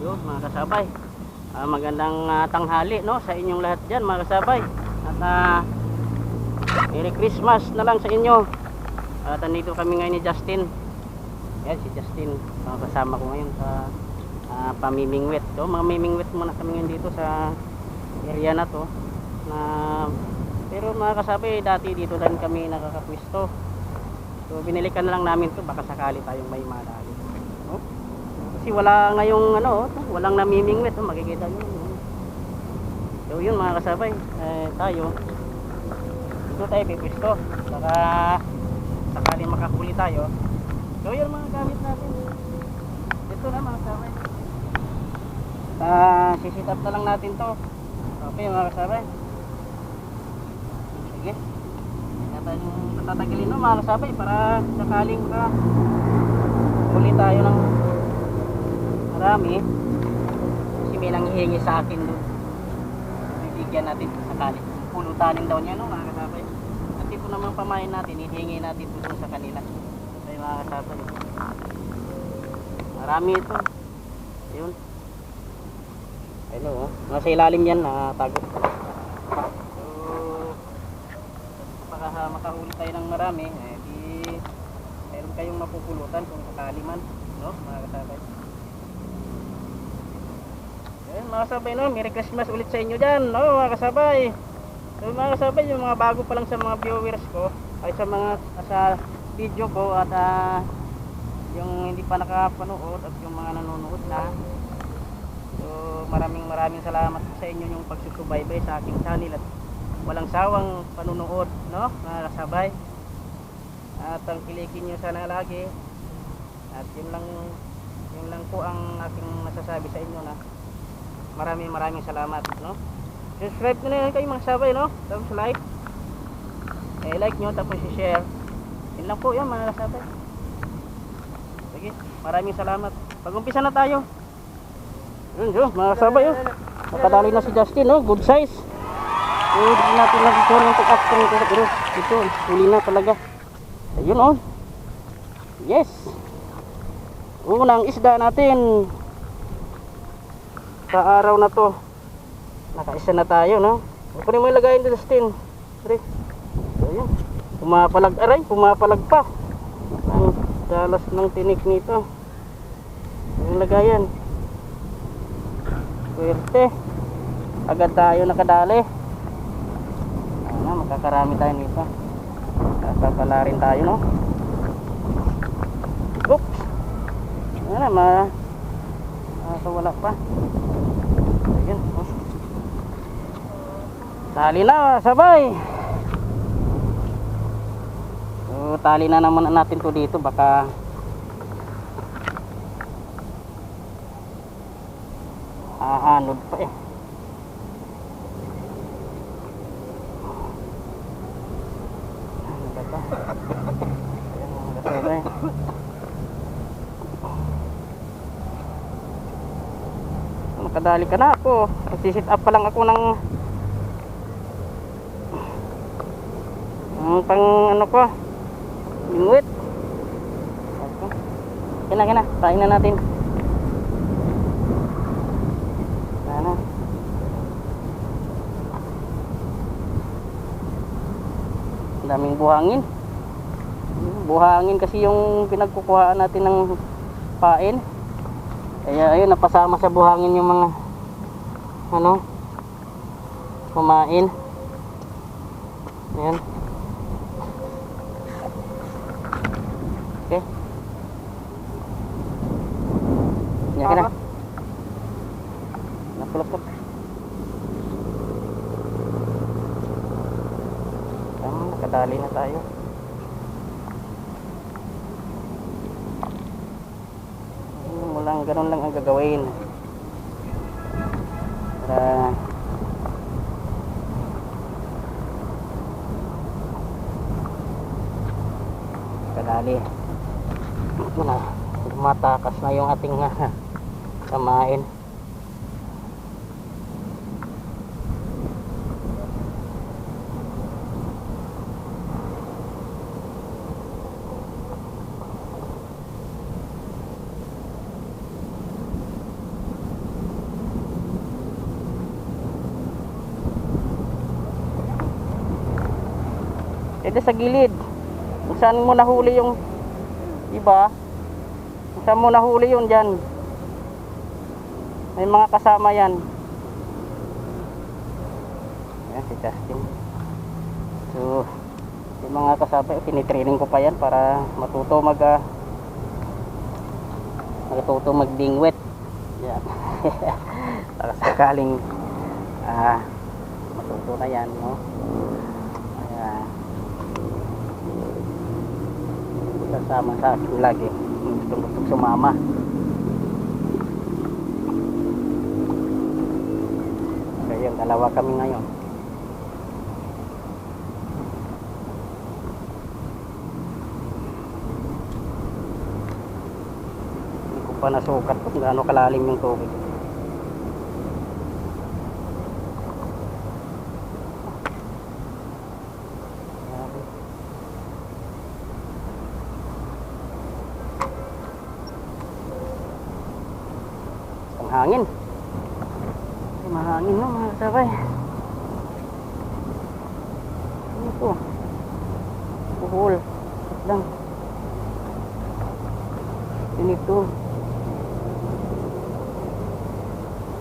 So, mga kasabay, magandang tanghali, no, sa inyong lahat dyan, mga kasabay. At Merry Christmas na lang sa inyo. At nandito kami ngayon ni Justin. Yan si Justin, kasama ko ngayon sa pamimingwit. So, mga mimingwit muna kami ngayon dito sa area na to. Pero mga kasabay, dati dito din kami nakakapwisto. So binilikan na lang namin to, baka sakali tayong may madali. No? Kasi wala ngayong walang namimingwit, makikita niyo. So yun mga kasabay, tayo dito tayo pipwisto. Baka sakali makahuli tayo. So yun mga gamit natin. Ito na mga kasabay. Sisit up na lang natin to. Okay mga kasabay. Sige. Tatagilin no mga kasabay para sakaling huli tayo ng marami. Kasi may nanghihingi sa akin doon, bibigyan natin sakali pulutanin daw niya no mga kasabay. At ito naman pamain natin, hihingi natin doon sa kanila. So mga kasabay, marami ito. Ayun, ayun nasa ilalim yan, tago. Makahuli tayo ng marami, di meron kayong mapupulutan kung sakali man, no mga kasabay. Ayun mga kasabay, no, Merry Christmas ulit sa inyo dyan, no mga kasabay. So mga kasabay, yung mga bago pa lang sa mga viewers ko ay sa mga sa video ko, at yung hindi pa nakapanood at yung mga nanonood na, so maraming salamat sa inyo yung pagsusubaybay sa aking channel at walang sawang panunood, no mga kasabay. At ang kilikin nyo sana lagi. At yun lang po ang aking masasabi sa inyo, na maraming salamat, no. Subscribe nyo na kayo mga kasabay, no, tapos like nyo, tapos i-share. Yun lang po yun mga kasabay. Sige, maraming salamat. Pag-umpisa na tayo. Yun mga kasabay, nakadali na si Justin, no, good size. Hindi natin nag-core yung pag-action nito, pero ito, huli na talaga. Ayun yes, unang isda natin sa araw na to. Nakaisa na tayo, no. Kunin mo yung lagayin dito, Justin. Ayun, pumapalag pa ang dalas ng tinik nito. Yung lagayan, swerte, agad tayo nakadali. Makakarami tayo nito. Kakala rin tayo, no. Oops. Ano na, wala pa. Ayun. Tali na, sabay. So, tali na naman natin to dito, baka hahanod pa eh. Nakadali ka na ako. Nagsisit up pa lang ako ng pang ko, lingwit. Kina, tayin na natin. Ano? Ang daming buhangin. Buhangin kasi yung pinagkukuhaan natin ng pain. Kaya ayun, napasama sa buhangin yung mga kumain. Ayan. Okay. Yan ka na. Napulot. Nakadali na tayo. Ganun lang ang gagawin para kadali na matakas na yung ating kamain. Ito sa gilid. Kung saan mo nahuli yung iba, kung saan mo nahuli yun dyan. May mga kasama yan. Ayan si Justin. So, yung mga kasama, tinitraining ko pa yan para matuto magdingwit. Yan. Para sakaling matuto na yan, no? Ayan. Kasama sa akin lagi. Gustong sumama. Ayun, dalawa kami ngayon. Hindi ko pa nasukat kung gaano kalalim yung tubig. Ang hangin. Mahangin no mga kasabay. Ano to? Buhol lang. Ganito.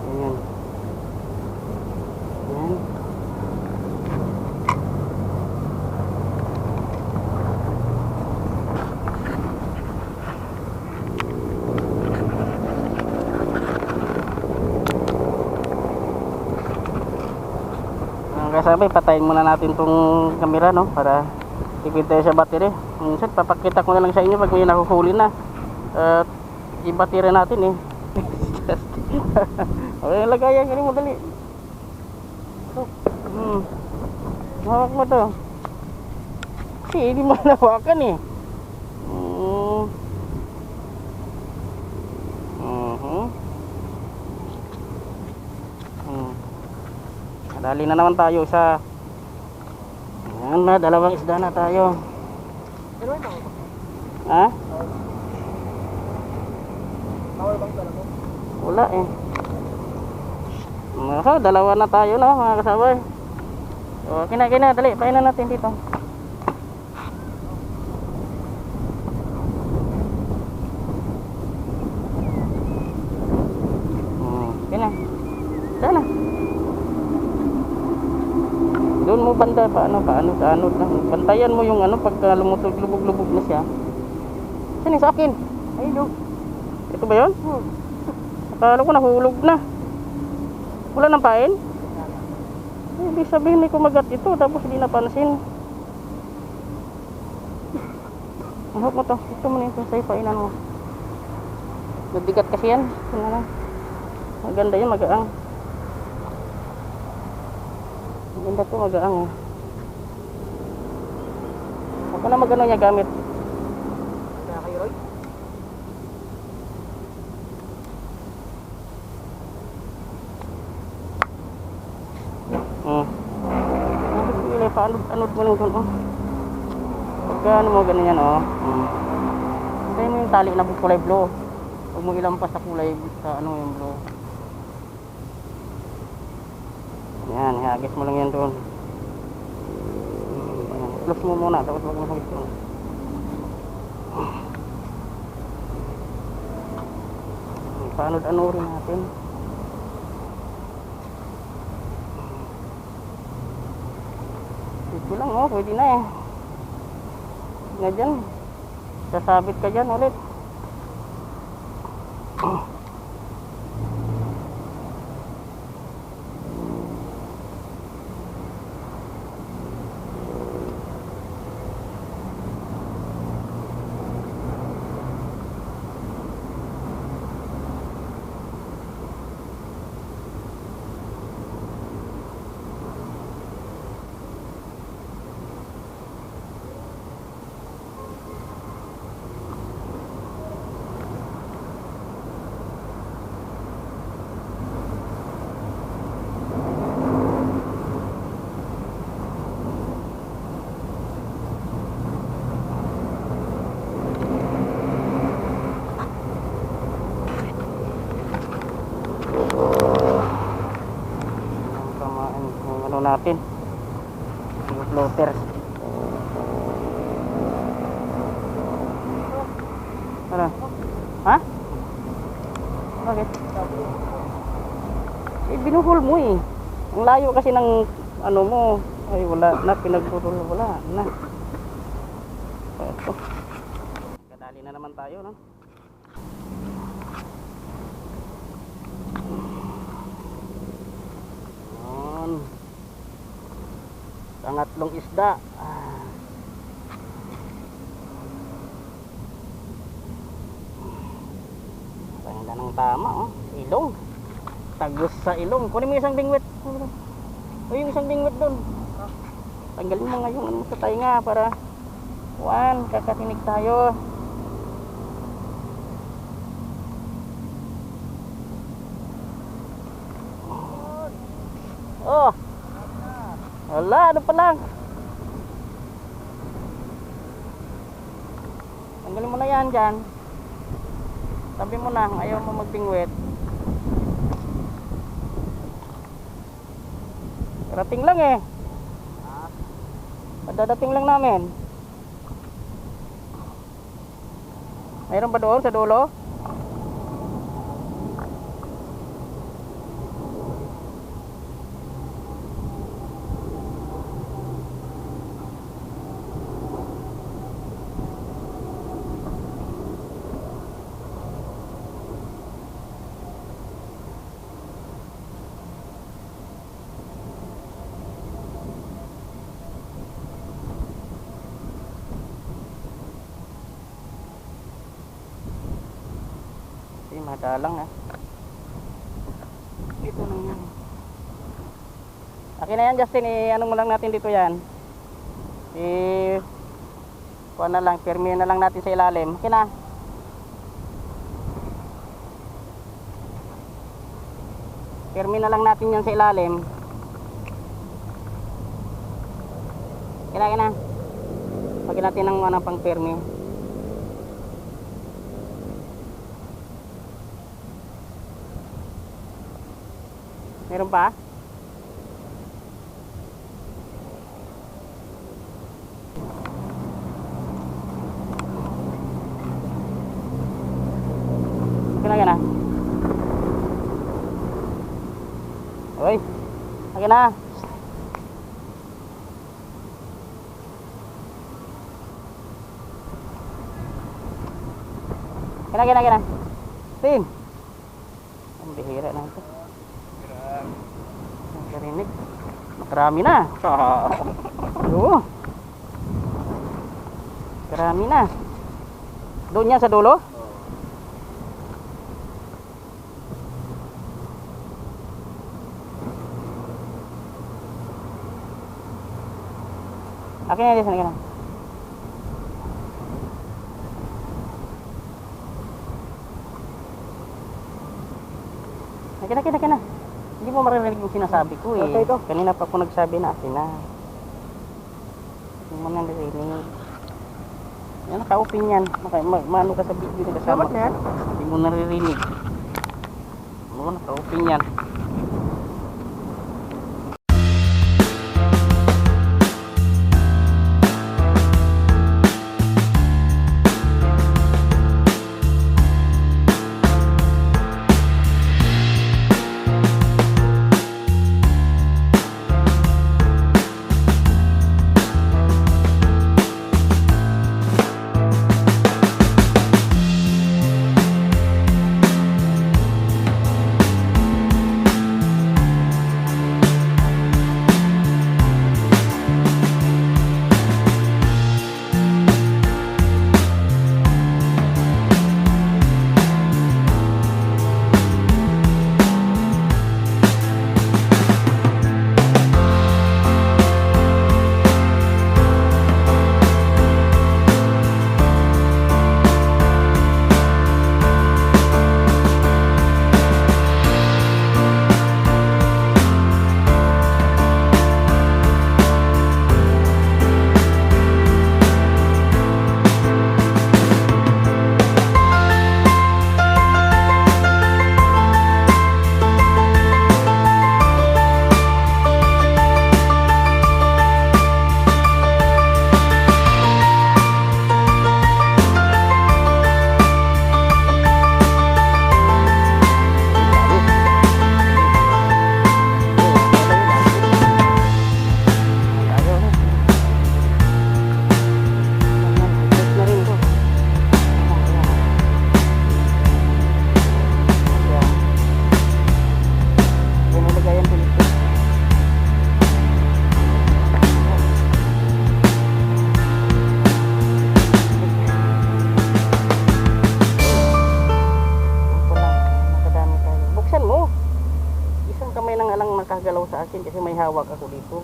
Ayan. Ayan. Kasabay, patayin muna natin tong camera, no, para tipid tayo sa battery. Minsan papakita ko na lang sa inyo pag may nahuhuli na at i-battery natin eh. Okay, lagayan, ganun mo dali. Hawak mo to kasi hindi mo nahawakan eh. Dali na naman tayo sa ayan na, dalawang isda na tayo. Ha? Wala eh. Dalawa na tayo na mga kasabay. So, kina, dali, painan natin dito. Kina. Sana. Doon mo banda paano lang. Bantayan mo yung ano pagka lumutog-lubog-lubog na siya. Saan sa akin? Ay, do. Ito ba 'yon? Akala ko nahulog na. Wala nang pain? Ibig sabihin may kumagat ito tapos hindi napansin. Mahok mo to. Ito mo na yung sa'yo painan mo. Mabigat kasi yan. Ito na lang. Maganda yun, magaang. Maganda to, magaang eh. Ako na magano niya gamit. Kaya kayo, Roy? Paanod mo lang doon, oh. Pagka ano mo, ganun yan, oh. Kaya mo yung tali na kulay blue. Huwag mo ilampas sa kulay, sa ano yung blue. Yan, hagis mo lang yan doon. Close mo muna, tapos huwag mo hagis doon. Paanod-anorin natin. Ito lang, oh, pwede na eh. Na dyan. Sasabit ka dyan ulit. Natin yung floaters. Ano? Ha? Bakit? Eh, binuhol mo eh. Ang layo kasi ng ano mo. Ay, wala na. Pinagputol. Wala na. Ito. Kadali na naman tayo, no? Ayan. Pangatlong isda. Tanda ng tama, oh. Ilong. Tagos sa ilong. Kunin mo yung isang bingwit. O yung isang bingwit doon. Tanggalin mo nga yung ano sa tainga para kakatinig tayo. Oh. Wala, ano pa lang. Tanggalin mo na yan dyan. Sabi mo na, ayaw mo magbingwit. Rating lang eh. Padadating lang namin. Mayroon ba doon sa dulo? Madalang eh. Ito na yan. Akin na yan, Justin. Anong mo lang natin dito yan. Kuha na lang. Permi na lang natin sa ilalim. Akin na. Permi na lang natin yan sa ilalim. Akin na. Pagin natin ng pang permi. Meron pa? Akin na. Uy, akin na. Akin na. Tin. Ang bihira na ito. Nakarinig. Makarami na. Oo. Karami na. Doon yan sa dulo? Akin na dyan. Akin na. Akin na. Hindi mo maririnig yung sinasabi ko eh. Okay, kanina pa ako nagsabi na akin na. Hindi mo naririnig. Yan, naka-open yan. Maano ka sa video na kasama. Hindi mo naririnig. Naka-open yan. sa akin kasi may hawak ako dito.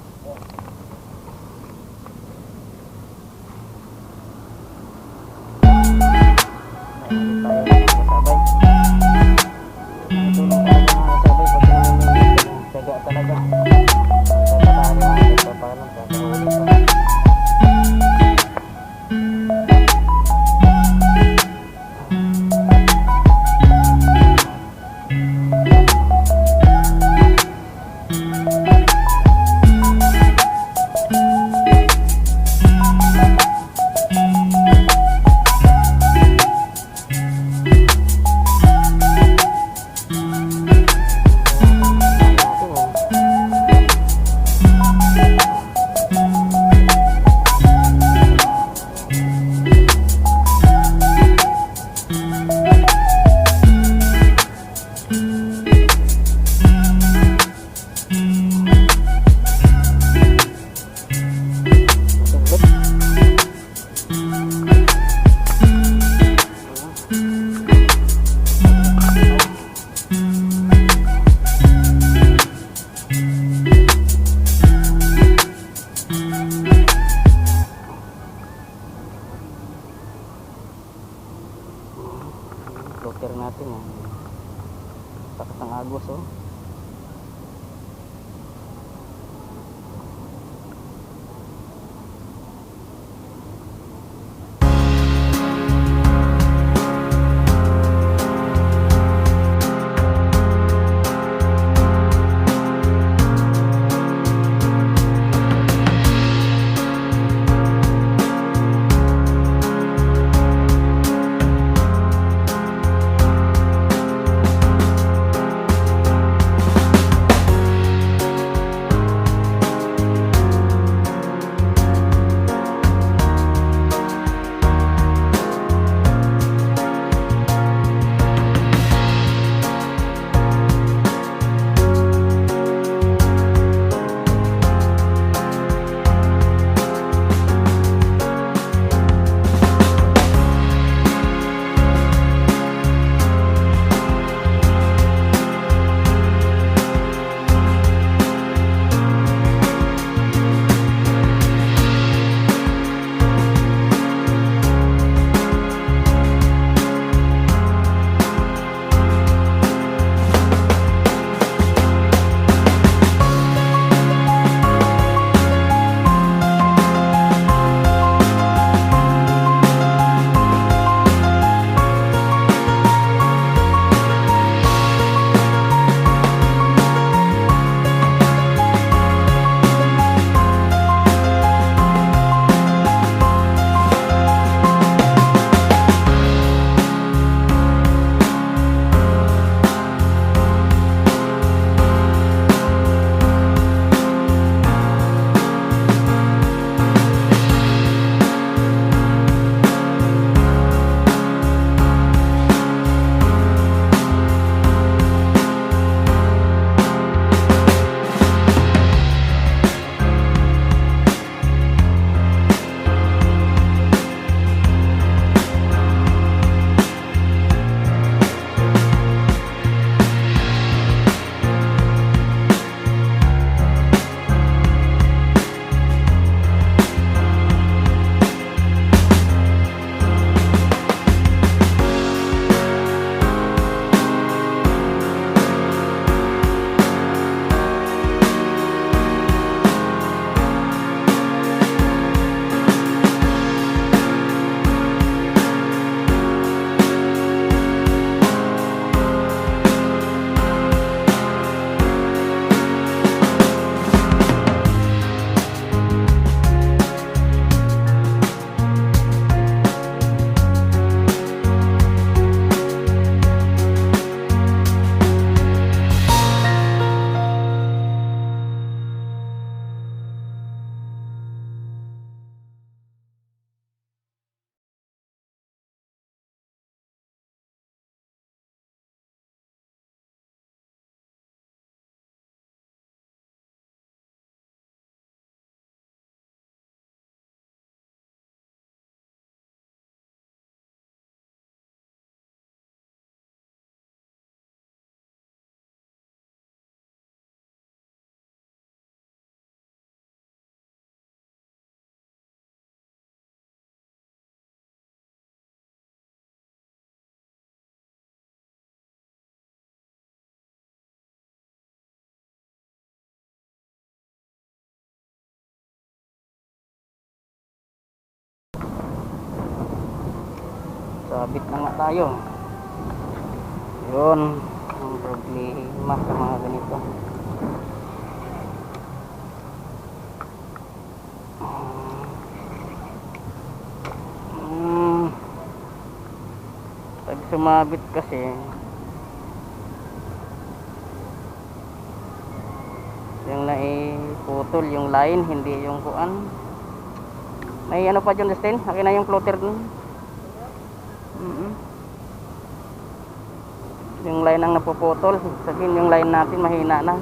Floater natin oh. Takas ng agos oh. sabit na nga tayo. Yun ang problema sa mga ganito. Pag sumabit kasi yung naiputol yung line, hindi yung kuan. May ano pa dyan, Justin? Akin na yung floater dun. Yung line ang napuputol, sabihin yung line natin mahina na.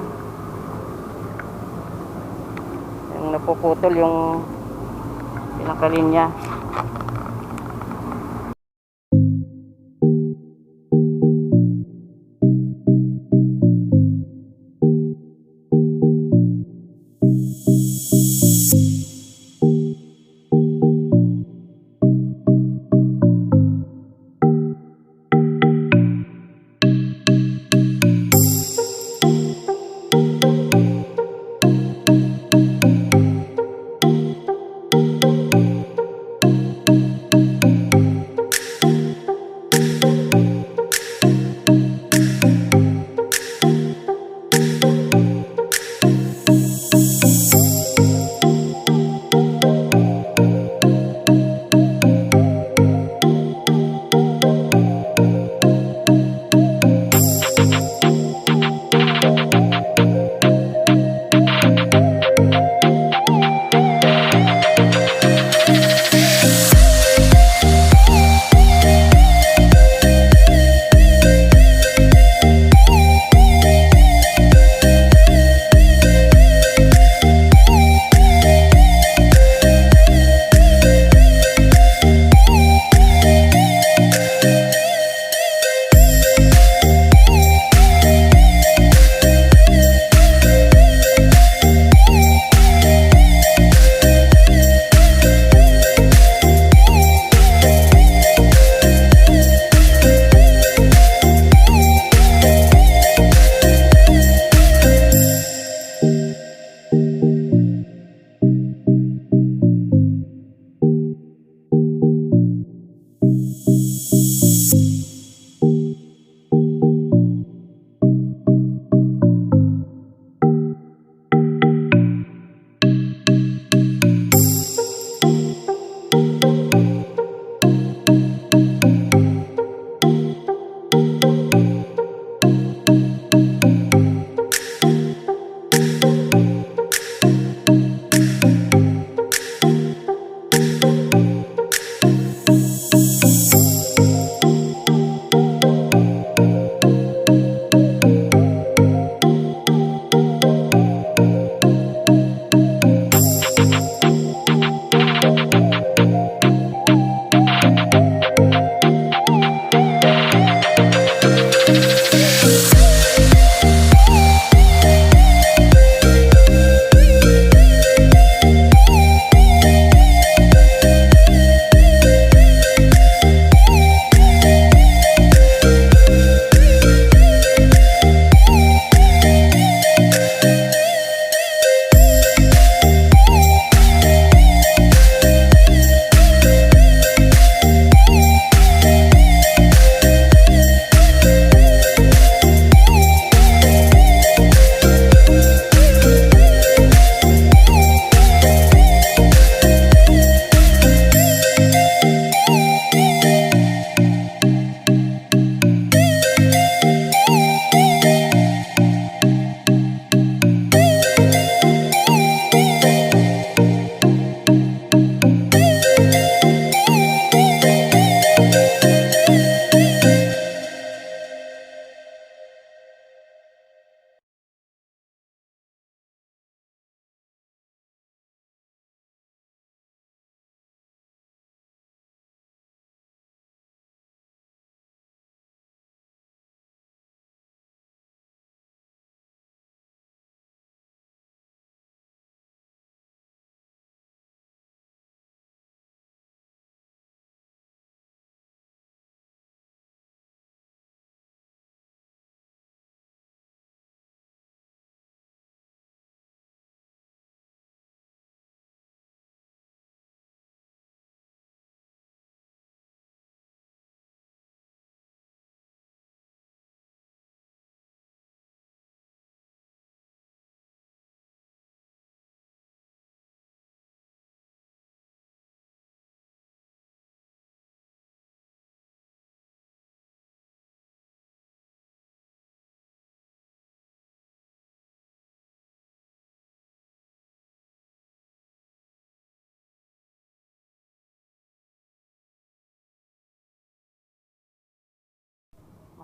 Yung napuputol yung pinakalinya.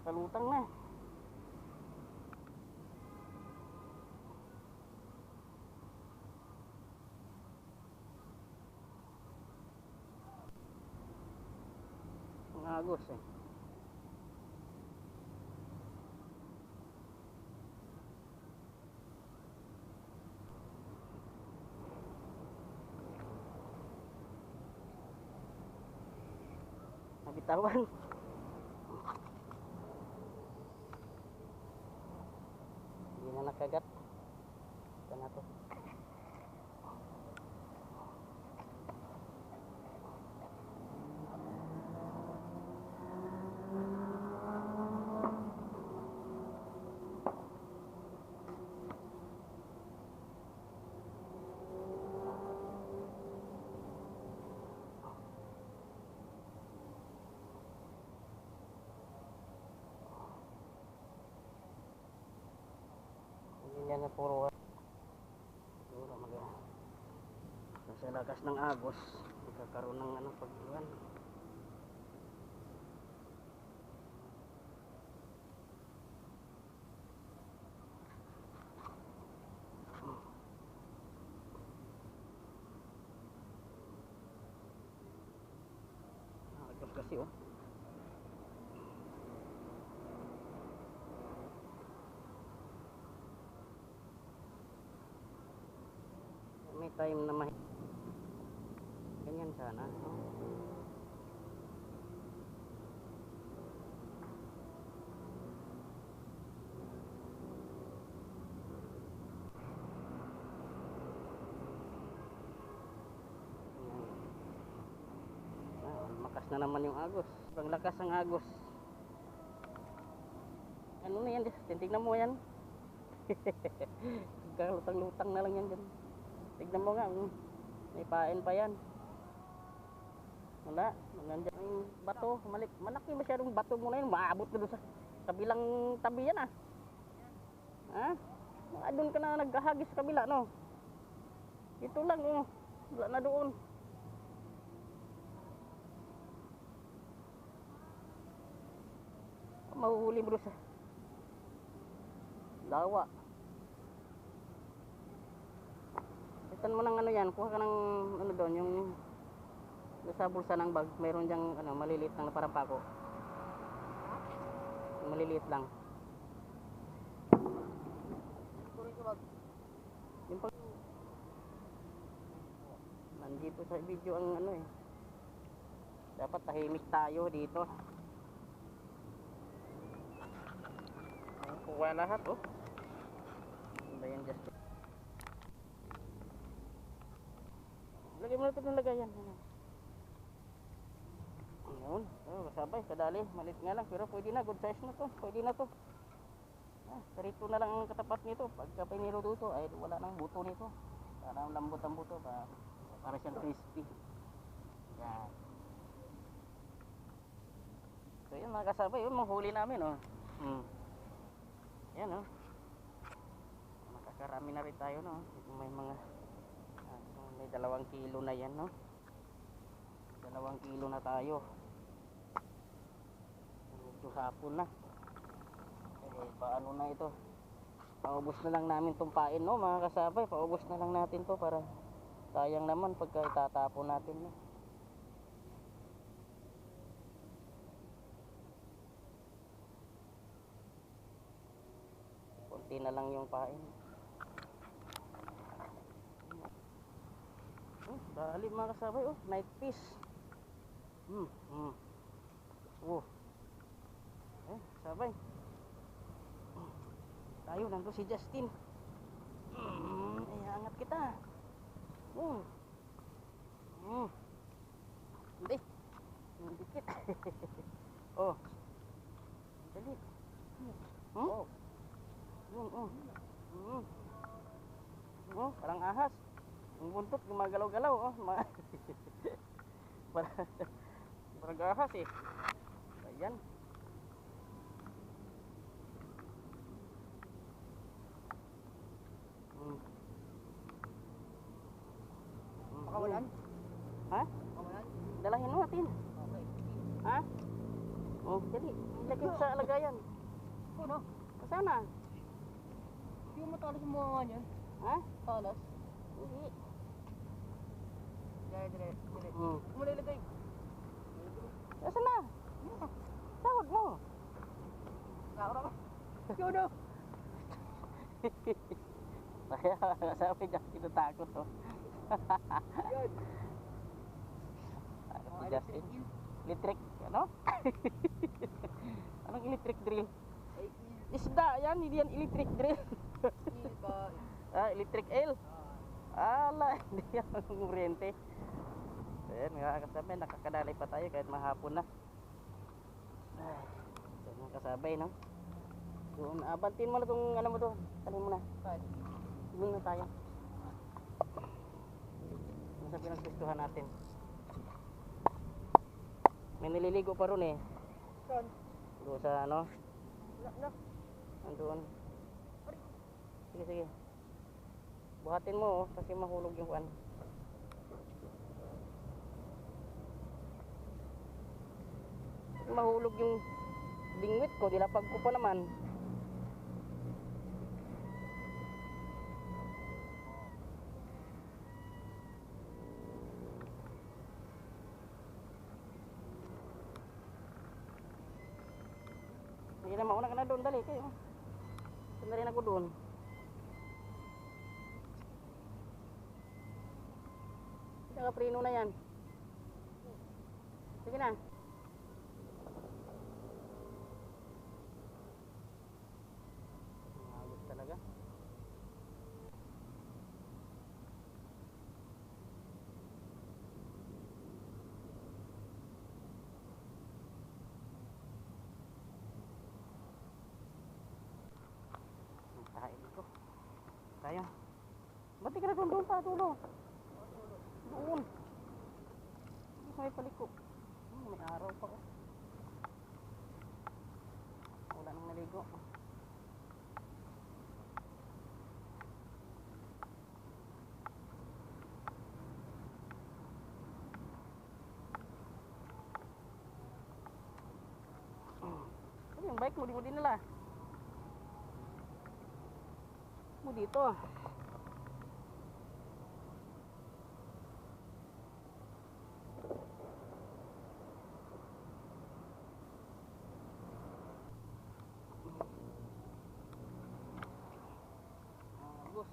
Kalutang na. Ang agos eh. Nabitawan. Hindi na nakagat. Ito na to. Yan na puro siguro sa lakas ng agos magkakaroon ng ano pagbuwan. Agos kasi oh. May time na ganyan sana no? Makas na naman yung agos, sobrang lakas ang agos. Ano na yan, tingnan mo yan. Kalutang-lutang na lang yan dyan. Tignan mo nga, may pain pa yan. Wala, nandiyan yung bato, malaki masyadong bato mo na yun, maabot na doon sa kabilang tabi yan ah. Ha? Doon ka na naghahagis sa kabila, no? Ito lang, oh. Wala na doon. Mahuhuli mo doon sa lawa. Itan mo ng ano yan, kuha ka ng ano doon, yung sa bulsa ng bag, mayroon diyang ano, maliliit lang na parang pako. Maliliit lang. Yung pag nandito sa video ang ano eh. Dapat tahimik tayo dito. Kuha lahat oh. Ano ba yan just? Lagay mo na ito ng lagayan. Ayun. Kasabay, kadali. Malit nga lang. Pero pwede na. Good size na to. Pwede na to. Karito na lang ang katapat nito. Pagka piniluto ay wala nang buto nito. Parang lambot ang buto. Para siyang crispy. Yan. So yun mga kasabay. Yun, manghuli namin. Oh. Yan oh. Makakarami na rin tayo. No? May mga... may 2 kilo na yan, no? 2 kilo na tayo. Medyo hapon na. Eh, paano na ito? Paubos na lang namin itong pain, no? Mga kasabay, paubos na lang natin to para sayang naman pagka itatapon natin, no? Kunti na lang yung pain. Dali mga kasabay oh, night fish. Oh. Sabay. Tayo nandun si Justin. Angat kita. Hindi. Dikit. Oh. Dali. Oh. Oh, parang ahas. Ang buntot gumagalaw-galaw oh. Parang ahas eh. Ayan. Pakawalan? Ha? Pakawalan? Dalahin mo natin. Okay. Ha? Oh, jadi lagi sa lagayan. Ano? Sana? Hindi mo matalas yung mga ganyan. Ha? Talas. Hindi. Dire. Mulai lagay. Nasaan na? Sahod mo. Nakura ko. Yun o. Kaya sabi niya, tinatakot oh. Yun. Takot si Justin. Electric, ano? Anong electric drill? Ay, Isda yan, hindi yan electric drill. il ba? Electric eel. Ala, hindi yan kuryente. Ayan, mga kasabay, nakakadalay pa tayo kahit mahapon na. Ay, ito mga kasabay, no? Doon, abantin mo na itong, ano mo to, talin mo na. Saan? Doon na tayo. Doon sa pinagpistuhan natin. May nililigo pa ron eh. Saan? Doon sa ano, Na. andoon. Sige. Buhatin mo oh, kasi mahulog yung kuan. Mahulog yung dingwit ko, dilapag ko pa naman. Sige na, mauna ka na doon, dali kayo. Sandali na ako doon. Nakaprino na yan. Sige na. Ayos talaga. Kain ko. Tayo. Ba't di ka na doon pa, tulo? Doon. Hindi sa may paliko. May araw pa oh. Wala nang naligo. Ano yung bike mo? Di mo dinala. Mo dito. Bus.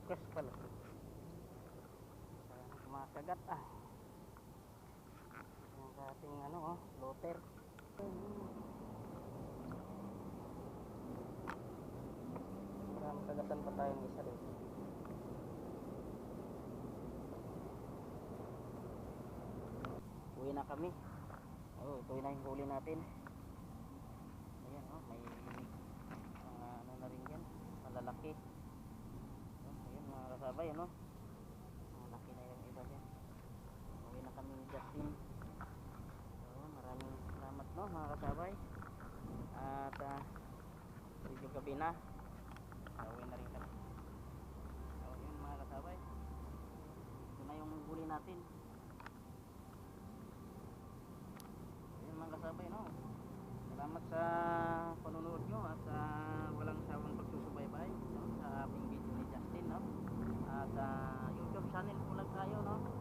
Bukas pala. Sayang kumakagat ah. Yung sa ating ano oh, loter. Parang kagatan pa tayong isa rin. Uwi na kami. Oh, ito na yung huli natin. Ayan oh, may ano na rin yan, malalaki. Ayun mga kasabay, ano? Malaki na yung iba dyan. Uwi na kami ni Justin. So, maraming salamat no mga kasabay. gabi na. Uwi na rin kami. So yun mga kasabay, ito na yung huli natin. Yun mga kasabay, no, salamat sa panunood nyo at sa walang sawang pagsusubaybay, no, sa ating video ni Justin, no, at YouTube channel po lang tayo, no.